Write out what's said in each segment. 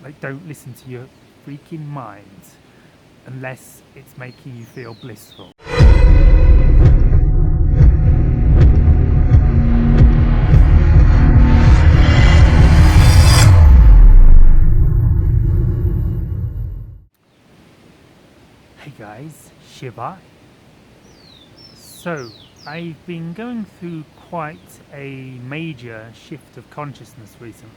Like, don't listen to your freaking mind unless it's making you feel blissful. Hey guys, Shibai. So, I've been going through quite a major shift of consciousness recently.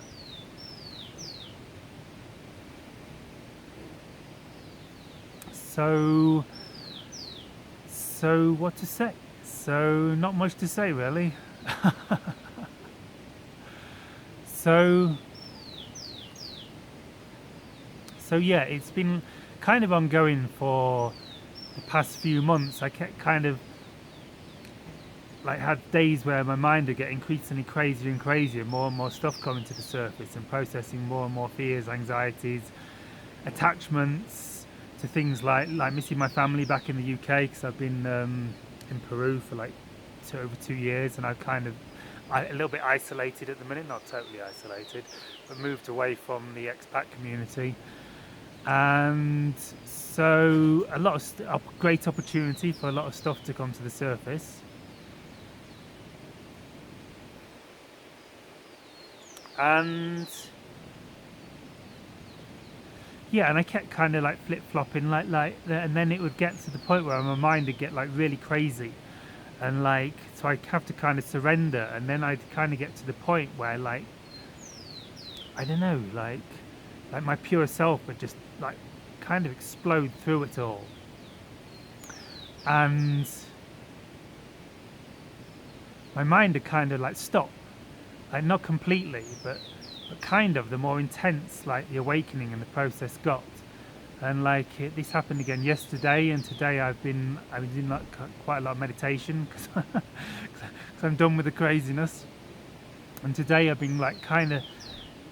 So, what to say? So, not much to say really. So, yeah, it's been kind of ongoing for the past few months. I kept kind of like had days where my mind would get increasingly crazier and crazier, more and more stuff coming to the surface and processing more and more fears, anxieties, attachments to things like missing my family back in the UK because I've been in Peru for like over 2 years, and I've kind of a little bit isolated at the minute, not totally isolated, but moved away from the expat community. And so a lot of great opportunity for a lot of stuff to come to the surface. And yeah, and I kept kind of like flip-flopping and then it would get to the point where my mind would get like really crazy, and like so I have to kind of surrender, and then I'd kind of get to the point where like I don't know, like my pure self would just like kind of explode through it all. And my mind would kind of like stop, like not completely, but kind of the more intense like the awakening and the process got. And like this happened again yesterday, and today I've been doing like quite a lot of meditation because I'm done with the craziness. And today I've been like kind of,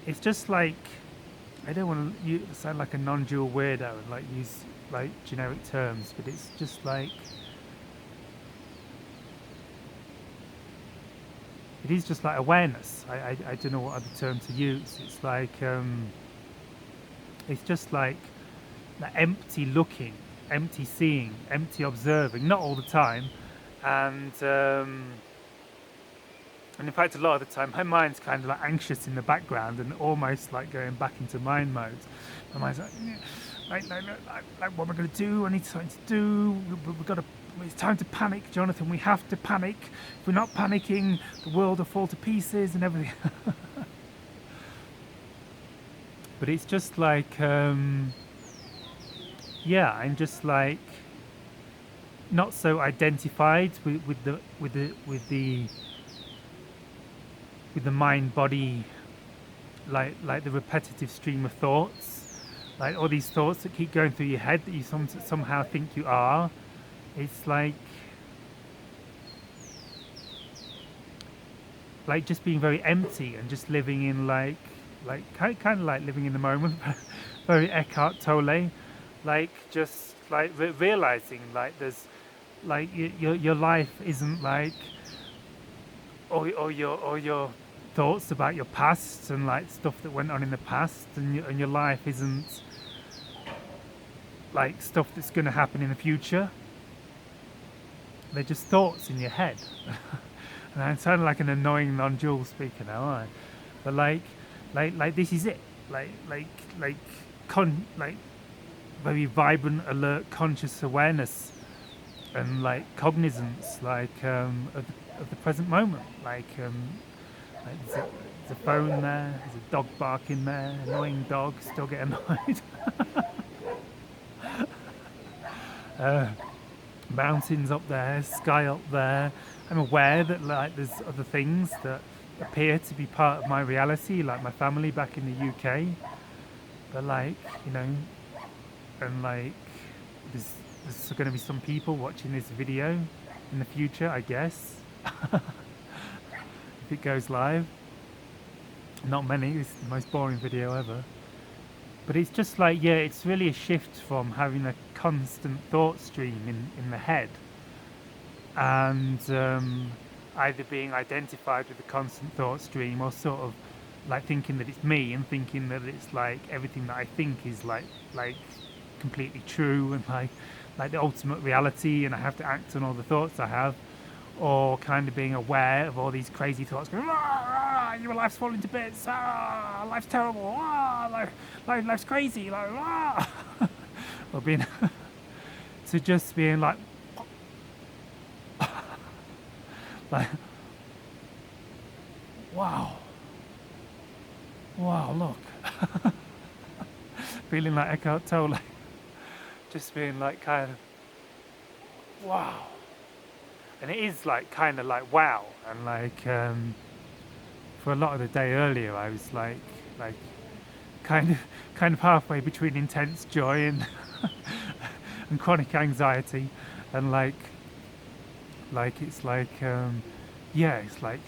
it's just like, I don't want to sound like a non-dual weirdo and like use like generic terms, but it's just like, it is just like awareness. I don't know what other term to use. It's like it's just like empty looking, empty seeing, empty observing, not all the time. And in fact, a lot of the time, my mind's kind of like anxious in the background and almost like going back into mind mode. My mind's like, what am I going to do? I need something to do. We've got to. It's time to panic, Jonathan. We have to panic. If we're not panicking, the world will fall to pieces and everything. But it's just like, yeah, I'm just like not so identified with the mind body, like the repetitive stream of thoughts, like all these thoughts that keep going through your head that you somehow think you are. It's like just being very empty and just living in like kind of like living in the moment. Very Eckhart Tolle, like just like realizing like there's like your life isn't like or your thoughts about your past and like stuff that went on in the past, and your life isn't like stuff that's going to happen in the future. They're just thoughts in your head. And I sound like an annoying non-dual speaker now, aren't I? But like this is it. Like very vibrant, alert, conscious awareness and like cognizance, like of the present moment. Like there's a phone there, there's a dog barking there, annoying dog, still get annoyed. Mountains up there, sky up there. I'm aware that like there's other things that appear to be part of my reality, like my family back in the UK. But like, and like there's going to be some people watching this video in the future, I guess. If it goes live. Not many, it's the most boring video ever. But it's just like, yeah, it's really a shift from having a constant thought stream in the head and either being identified with the constant thought stream or sort of like thinking that it's me and thinking that it's like everything that I think is like completely true and like the ultimate reality, and I have to act on all the thoughts I have, or kind of being aware of all these crazy thoughts going, your life's falling to bits, life's terrible, life's crazy, or being to just being like wow, look, feeling like Eckhart Tolle, just being like kind of wow, and it is like kind of like wow, and like for a lot of the day earlier, I was like kind of halfway between intense joy and and chronic anxiety, and like it's like yeah, it's like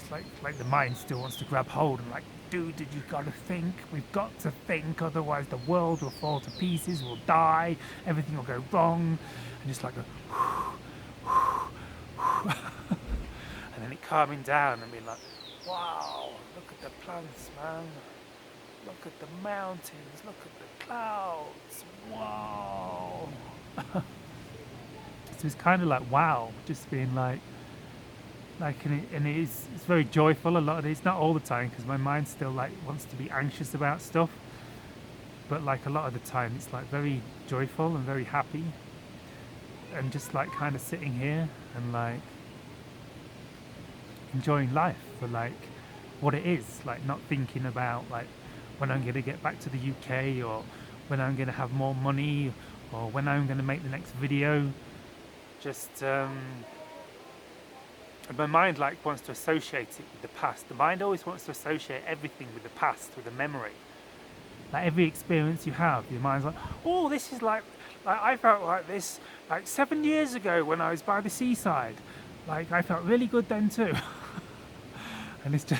the mind still wants to grab hold and like, dude, did you gotta think? We've got to think, otherwise the world will fall to pieces, we'll die, everything will go wrong, and just like and then it calming down and being like, wow, look at the plants, man. Look at the mountains, look at the clouds, wow. So it's kind of like wow, just being and it's very joyful a lot of it. It's not all the time because my mind still like wants to be anxious about stuff, but like a lot of the time it's like very joyful and very happy, and just like kind of sitting here and like enjoying life for like what it is, like not thinking about like when I'm going to get back to the UK, or when I'm going to have more money, or when I'm going to make the next video. Just my mind like wants to associate it with the past. The mind always wants to associate everything with the past, with a memory. Like every experience you have, your mind's like, oh, this is like I felt like this like 7 years ago when I was by the seaside. Like I felt really good then too. And it's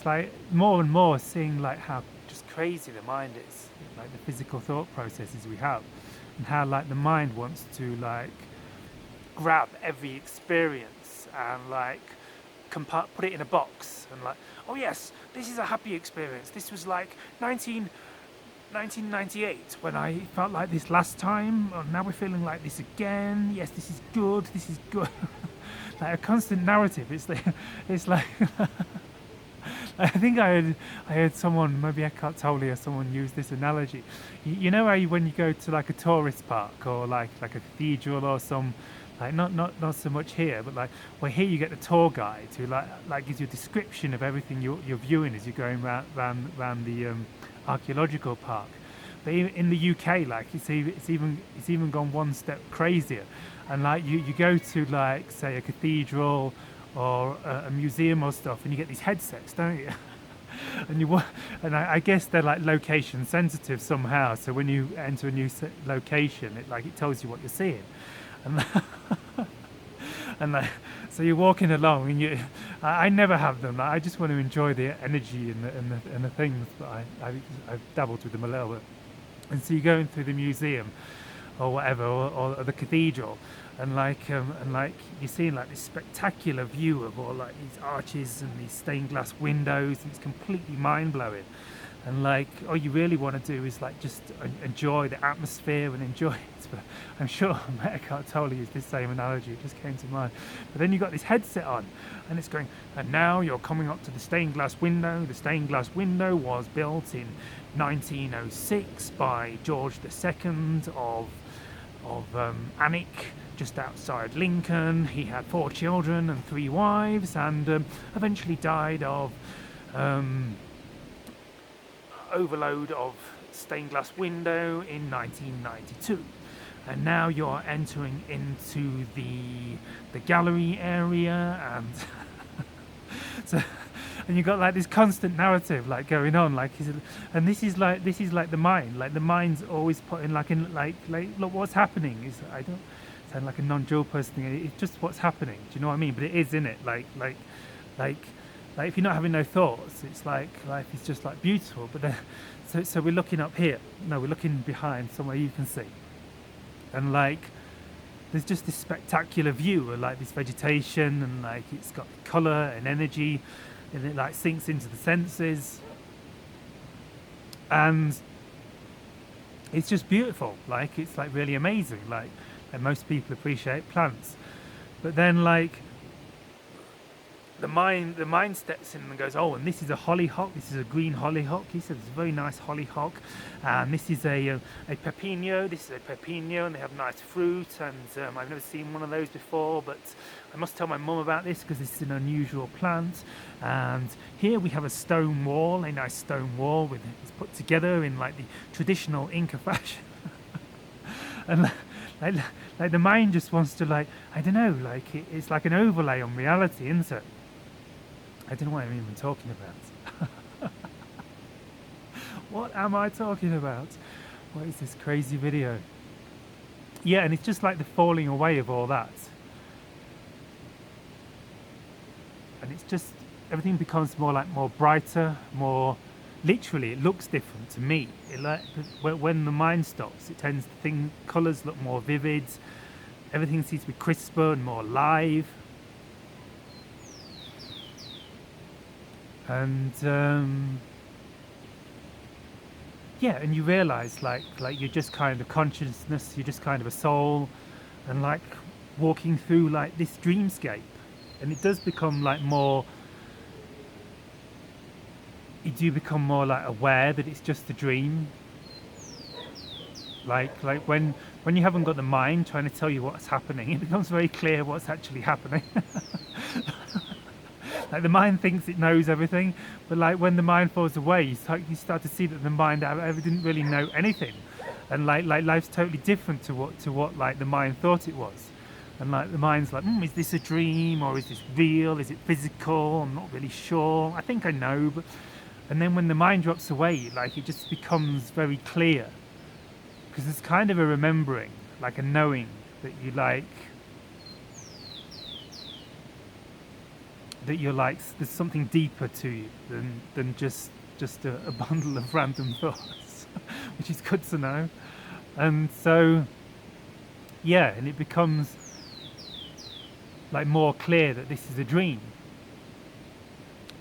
like more and more seeing like how just crazy the mind is, like the physical thought processes we have, and how like the mind wants to like grab every experience and like put it in a box and like, oh yes, this is a happy experience. This was like 1998 when I felt like this last time. Oh, now we're feeling like this again. Yes, this is good. This is good. Like a constant narrative. It's like I think I heard someone, maybe Eckhart Tolle or someone, use this analogy. You know how when you go to like a tourist park or like a cathedral or some, like not so much here, but like well here you get the tour guide who like gives you a description of everything you're viewing as you're going round the archaeological park. But in the UK, like it's even gone one step crazier, and like you go to like say a cathedral or a museum or stuff, and you get these headsets, don't you? And I guess they're like location sensitive somehow. So when you enter a new location, it tells you what you're seeing, and and like so you're walking along, and I never have them. Like, I just want to enjoy the energy and the things, but I've dabbled with them a little bit. And so you're going through the museum or whatever, or the cathedral, and like you're seeing like this spectacular view of all like these arches and these stained glass windows, and it's completely mind blowing. And like all you really want to do is like just enjoy the atmosphere and enjoy it. But I'm sure Eckhart Tolle used this same analogy, it just came to mind. But then you got this headset on, and it's going, and now you're coming up to the stained glass window. The stained glass window was built in 1906 by George II of Alnwick, just outside Lincoln. He had 4 children and 3 wives, and eventually died of overload of stained glass window in 1992. And now you're entering into the gallery area, and so and you've got like this constant narrative like going on, like and this is like the mind, like the mind's always putting like look what's happening. Is I don't sound like a non-dual person thing, it's just what's happening, do you know what I mean? But it is in it, like if you're not having no thoughts, it's like life is just like beautiful. But then so we're looking up here, no, we're looking behind somewhere you can see, and like there's just this spectacular view of like this vegetation, and like it's got colour and energy, and it like sinks into the senses, and it's just beautiful. Like it's like really amazing. Like, and most people appreciate plants, but then like the mind steps in and goes, oh, and this is a hollyhock. This is a green hollyhock. He said it's a very nice hollyhock, and this is a pepino. This is a pepino, and they have nice fruit. And I've never seen one of those before, but I must tell my mum about this because this is an unusual plant. And here we have a stone wall, a nice stone wall with it's put together in like the traditional Inca fashion, and. Like the mind just wants to like I don't know like it's like an overlay on reality, isn't it? I don't know what I'm even talking about. What am I talking about? What is this crazy video? Yeah, and it's just like the falling away of all that. And it's just, everything becomes more brighter, more, literally it looks different to me. When the mind stops, it tends to colours look more vivid, everything seems to be crisper and more live. And yeah, and you realize like you're just kind of consciousness, you're just kind of a soul, and like walking through like this dreamscape, and it does become like more, you do become more like aware that it's just a dream, like when you haven't got the mind trying to tell you what's happening, it becomes very clear what's actually happening. Like the mind thinks it knows everything, but like when the mind falls away, you start to see that the mind ever didn't really know anything, and like life's totally different to what like the mind thought it was, and like the mind's like, is this a dream or is this real? Is it physical? I'm not really sure. I think I know, but and then when the mind drops away, like it just becomes very clear, because it's kind of a remembering, like a knowing that you like. That you're like, there's something deeper to you than just a bundle of random thoughts, which is good to know. And so, yeah, and it becomes like more clear that this is a dream.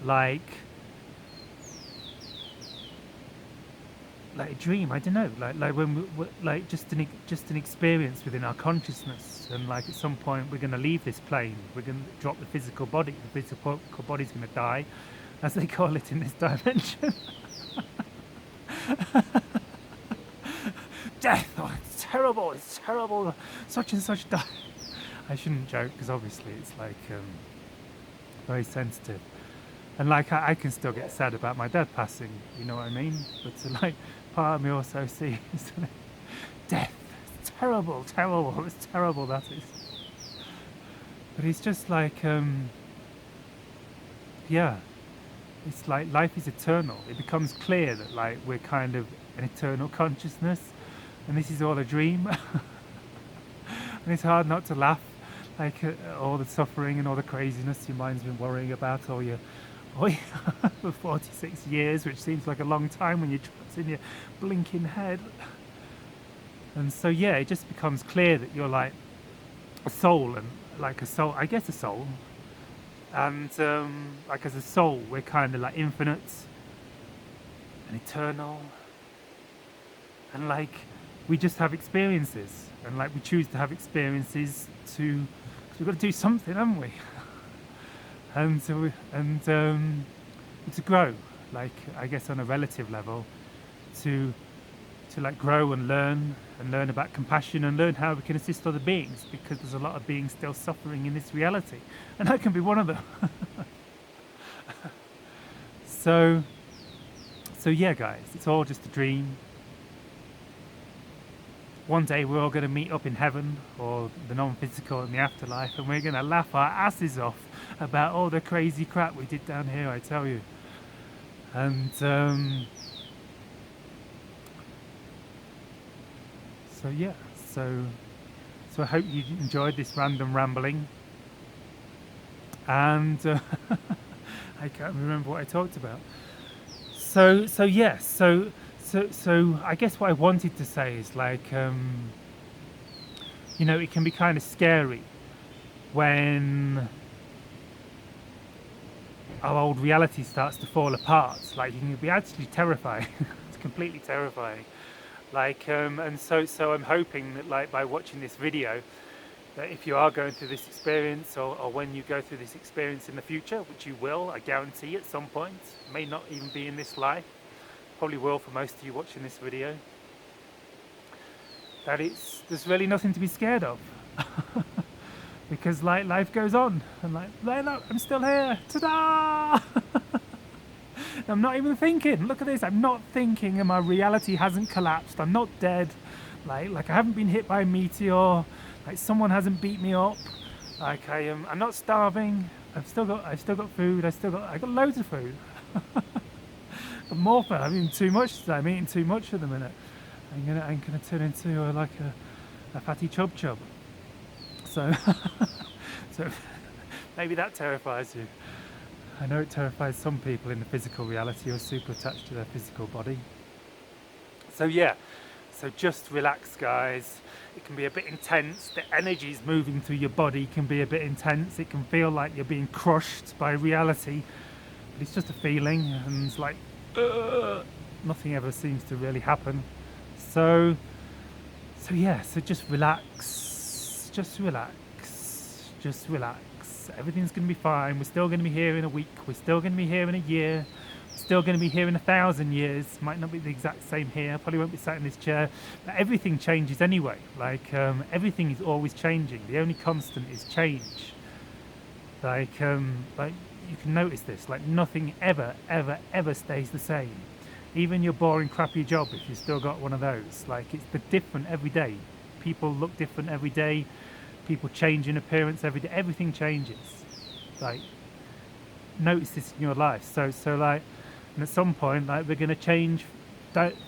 Like a dream, I don't know, like when like just an experience within our consciousness, and like at some point we're going to leave this plane, we're going to drop the physical body, the physical body's going to die, as they call it in this dimension. Death, oh, it's terrible, such and such die. I shouldn't joke because obviously it's like very sensitive. And like I can still get sad about my dad passing, you know what I mean? But like part of me also sees death. It's terrible, it's terrible that is. But it's just like yeah, it's like life is eternal. It becomes clear that like we're kind of an eternal consciousness, and this is all a dream. And it's hard not to laugh, like all the suffering and all the craziness your mind's been worrying about for 46 years, which seems like a long time when you're trapped in your blinking head. And so yeah, it just becomes clear that you're like a soul, and like a soul, I guess a soul, and like as a soul we're kind of like infinite and eternal, and like we just have experiences, and like we choose to have experiences because we've got to do something, haven't we? And to grow, like I guess on a relative level, to like grow and learn about compassion, and learn how we can assist other beings, because there's a lot of beings still suffering in this reality, and I can be one of them. So yeah, guys, it's all just a dream. One day we're all going to meet up in heaven, or the non-physical in the afterlife, and we're going to laugh our asses off about all the crazy crap we did down here, I tell you. And so yeah, so I hope you enjoyed this random rambling, and I can't remember what I talked about. So yes, so I guess what I wanted to say is like, you know, it can be kind of scary when our old reality starts to fall apart. Like, it can be actually terrifying. It's completely terrifying. Like, and so I'm hoping that, like, by watching this video, that if you are going through this experience, or when you go through this experience in the future, which you will, I guarantee, at some point, may not even be in this life, probably will for most of you watching this video, that there's really nothing to be scared of. Because, like, life goes on, and like look, I'm still here, ta-da! I'm not even thinking, look at this, I'm not thinking, and my reality hasn't collapsed, I'm not dead, like I haven't been hit by a meteor, like someone hasn't beat me up, like I'm not starving, I've still got food, I got loads of food. More fun, I'm eating too much today, I'm eating too much at the minute. I'm gonna turn into like a fatty chub. So, so maybe that terrifies you. I know it terrifies some people in the physical reality who are super attached to their physical body. So yeah, so just relax, guys. It can be a bit intense. The energies moving through your body can be a bit intense. It can feel like you're being crushed by reality, but it's just a feeling, and it's like nothing ever seems to really happen. So yeah, so just relax, just relax. Everything's going to be fine. We're still going to be here in a week. We're still going to be here in a year. We're still going to be here in 1,000 years. Might not be the exact same here. Probably won't be sat in this chair. But everything changes anyway. Like everything is always changing. The only constant is change. Like you can notice this. Like nothing ever stays the same. Even your boring, crappy job, if you've still got one of those, like it's different every day. People look different every day. People change in appearance every day. Everything changes. Like, notice this in your life. So like, and at some point, like we're going to change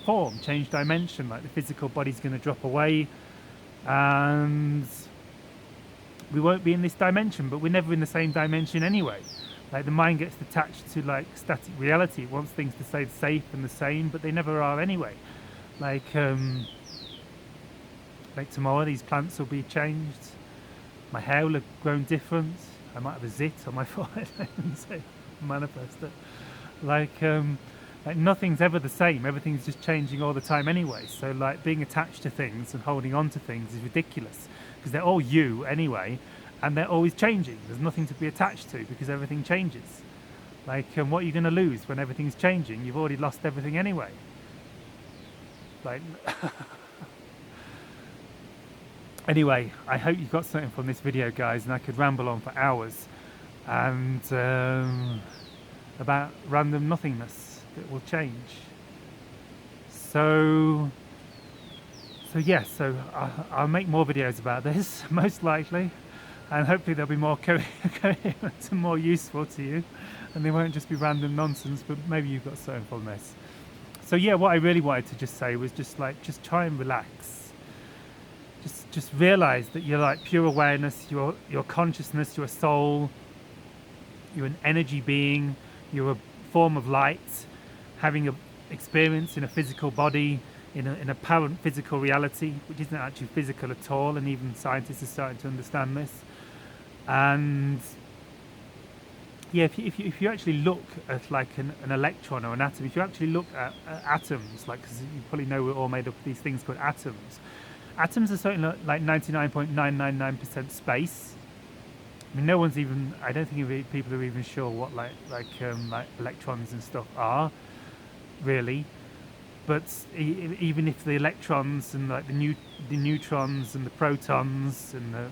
form, change dimension. Like the physical body's going to drop away, and we won't be in this dimension. But we're never in the same dimension anyway. Like the mind gets attached to like static reality. It wants things to stay safe and the same, but they never are anyway. Like tomorrow, these plants will be changed. My hair will have grown different. I might have a zit on my forehead. I can say manifest it. Like nothing's ever the same. Everything's just changing all the time anyway. So like being attached to things and holding on to things is ridiculous because they're all you anyway. And they're always changing. There's nothing to be attached to because everything changes. Like, what are you going to lose when everything's changing? You've already lost everything anyway. Like, anyway, I hope you got something from this video, guys, and I could ramble on for hours and about random nothingness that will change. So yeah, so I'll make more videos about this, most likely. And hopefully they'll be more coherent and more useful to you, and they won't just be random nonsense, but maybe you've got something from this. So yeah, what I really wanted to just say was just try and relax. Just realize that you're like pure awareness, your consciousness, your soul, you're an energy being, you're a form of light, having an experience in a physical body, in an apparent physical reality, which isn't actually physical at all, and even scientists are starting to understand this. And yeah, if you actually look at like an electron or an atom, if you actually look at atoms, like, because you probably know we're all made up of these things called atoms. Atoms are something like 99.999% space. I mean, no one's even, I don't think people are even sure what like electrons and stuff are, really. But even if the electrons and like the neutrons and the protons and the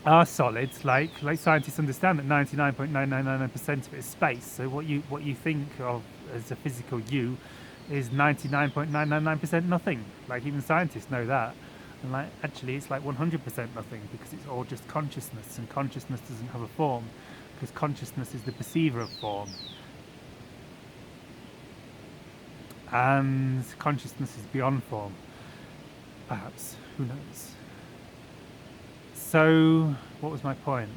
are solid, like scientists understand that 99.9999% of it is space. So what you think of as a physical you is 99.999% nothing. Like even scientists know that. And like actually it's like 100% nothing, because it's all just consciousness, and consciousness doesn't have a form, because consciousness is the perceiver of form. And consciousness is beyond form, perhaps, who knows. So what was my point?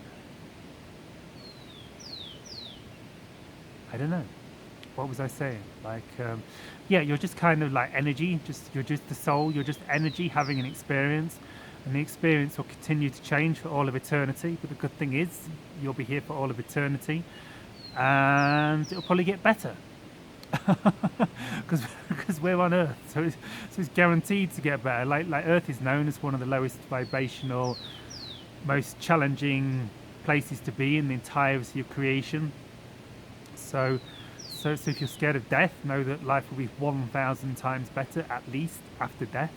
I don't know. What was I saying? Like yeah, you're just kind of like energy, you're just the soul, you're just energy having an experience, and the experience will continue to change for all of eternity. But the good thing is, you'll be here for all of eternity, and it'll probably get better because we're on Earth, so it's guaranteed to get better. Like Earth is known as one of the lowest vibrational, most challenging places to be in the entirety of creation. So if you're scared of death, know that life will be 1,000 times better at least after death.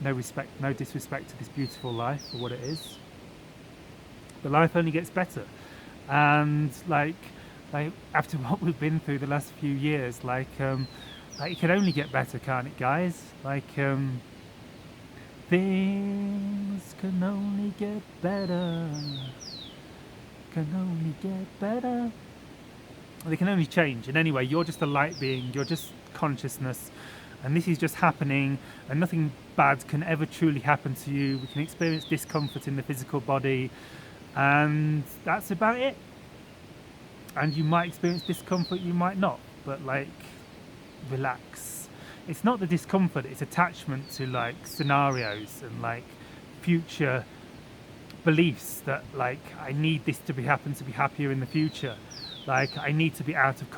No disrespect to this beautiful life for what it is. But life only gets better, and like after what we've been through the last few years, like it can only get better, can't it, guys? Things can only get better. Can only get better. They can only change. And anyway, you're just a light being. You're just consciousness. And this is just happening. And nothing bad can ever truly happen to you. We can experience discomfort in the physical body. And that's about it. And you might experience discomfort, you might not. But relax. It's not the discomfort, it's attachment to scenarios and future beliefs that I need this to happen to be happier in the future. I need to be out of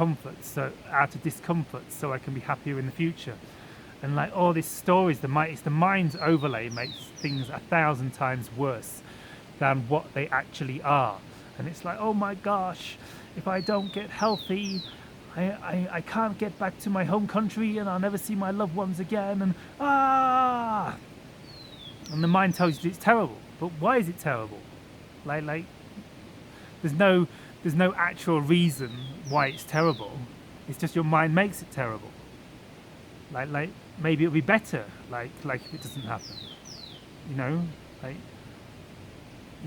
discomfort so I can be happier in the future. And all these stories, it's the mind's overlay makes things 1,000 times worse than what they actually are. And it's oh my gosh, if I don't get healthy, I can't get back to my home country and I'll never see my loved ones again, and and the mind tells you it's terrible. But why is it terrible? There's no actual reason why it's terrible. It's just your mind makes it terrible. Maybe it'll be better if it doesn't happen. You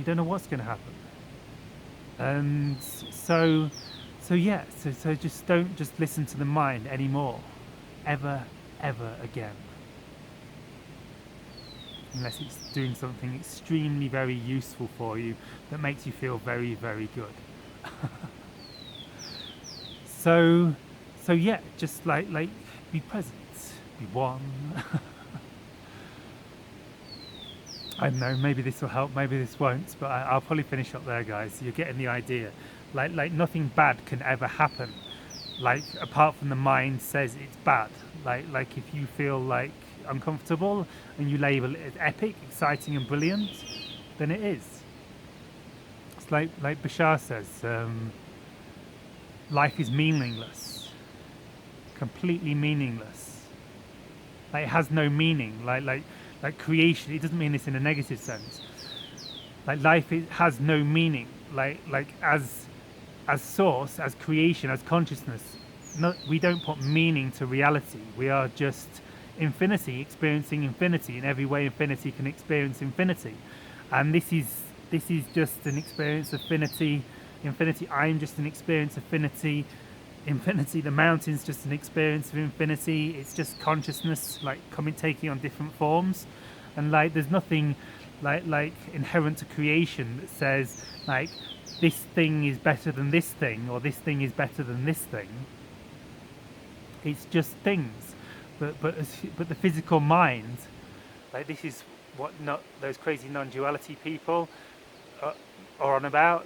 don't know what's going to happen. And so just don't just listen to the mind anymore, ever again, unless it's doing something extremely very useful for you that makes you feel very, very good. so just be present, be one. I don't know, maybe this will help, maybe this won't, but I'll probably finish up there, guys. You're getting the idea. Nothing bad can ever happen. Apart from the mind says it's bad. If you feel uncomfortable and you label it as epic, exciting and brilliant, then it is. It's like Bashar says, life is meaningless. Completely meaningless. It has no meaning. Like creation, it doesn't mean this in a negative sense. Life, it has no meaning. As source, as creation, as consciousness, we don't put meaning to reality. We are just infinity, experiencing infinity in every way infinity can experience infinity. And this is just an experience of infinity. I'm just an experience of infinity. Infinity, the mountain's just an experience of infinity. It's just consciousness taking on different forms. And there's nothing inherent to creation that says this thing is better than this thing, or this thing is better than this thing. It's just things. But the physical mind, this is what not those crazy non-duality people are on about.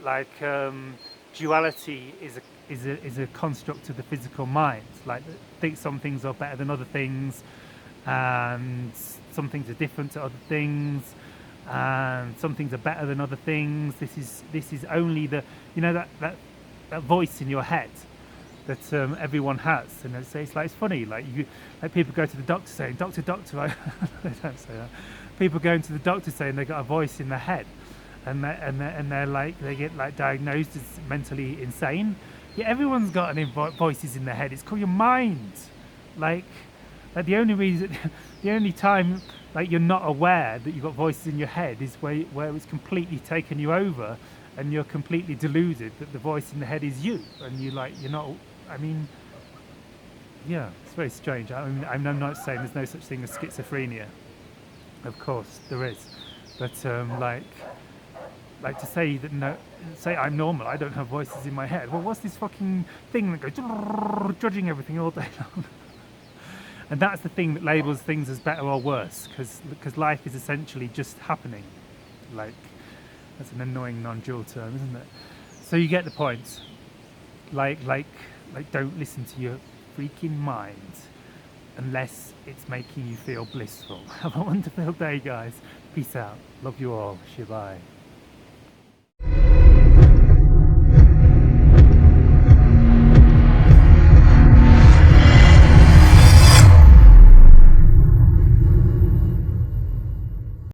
Duality is a construct of the physical mind. Think some things are better than other things, and some things are different to other things, and some things are better than other things. This is only the that voice in your head that everyone has. And it's funny. People go to the doctor saying, "Doctor, I," they don't say that. People going to the doctor saying they got a voice in their head, and they're they get diagnosed as mentally insane. Yeah, everyone's got voices in their head. It's called your mind. The only time you're not aware that you've got voices in your head is where it's completely taken you over, and you're completely deluded that the voice in the head is you, and you're not. I mean, yeah, it's very strange. I'm not saying there's no such thing as schizophrenia. Of course there is, but to say that say I'm normal, I don't have voices in my head. Well, what's this fucking thing that goes judging everything all day long? And that's the thing that labels things as better or worse, because life is essentially just happening. Like, that's an annoying non-dual term, isn't it? So you get the point. Like, don't listen to your freaking mind unless it's making you feel blissful. Have a wonderful day, guys. Peace out. Love you all. Shibai.